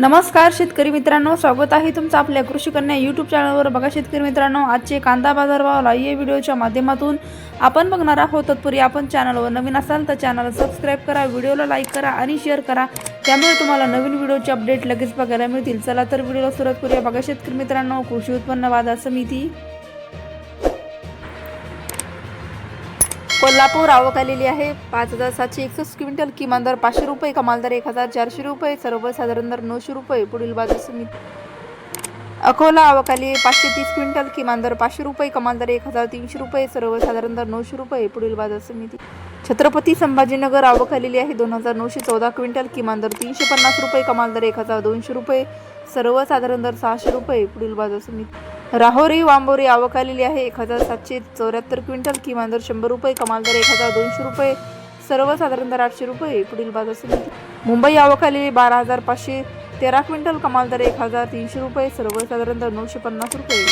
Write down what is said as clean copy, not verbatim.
नमस्कार शेतकरी मित्रांनो, स्वागत आहे तुमचं आपल्या कृषी कन्या यूट्यूब चॅनलवर। बघा शेतकरी मित्रांनो, आजचे कांदा बाजारभाव लाईव्ह व्हिडिओच्या माध्यमातून आपण बघणार आहोत। तत्पूर्वी आपण चॅनलवर नवीन असाल तर चॅनल सबस्क्राइब करा, व्हिडिओला लाईक करा आणि शेअर करा, त्यामुळे तुम्हाला नवीन व्हिडिओचे अपडेट लगेच बघायला मिळतील। चला तर व्हिडिओला सुरुवात करूया। बघा शेतकरी मित्रांनो, कृषी उत्पन्न बाजार समिती कोल्हापूर आवक आलेली आहे 5761 क्विंटल, किमान दर 500 रुपये, कमाल दर 1400 रुपये, सर्वसाधारण दर 900 रुपये। पुढील बाजार समिती अकोला आवक आली 530 क्विंटल, किमान दर 500 रुपये, कमाल दर 1300 रुपये, सर्वसाधारण दर 900 रुपये। पुढील बाजार समिती छत्रपती संभाजीनगर आवक आलेली आहे 2914 क्विंटल, किमान दर 350 रुपये, कमाल दर 1200 रुपये, सर्वसाधारण दर 600 रुपये। पुढील बाजार समिती राहोरी वांबोरी आवक आलेली आहे 1774 क्विंटल, किमान दर 100 रुपये, कमाल दर 1200 रुपये, सर्वसाधारण दर 800 रुपये। पुढील बाजार समिती मुंबई आवक आलेली 12513 क्विंटल, कमाल दर 1300 रुपये, सर्वसाधारण दर 950 रुपये।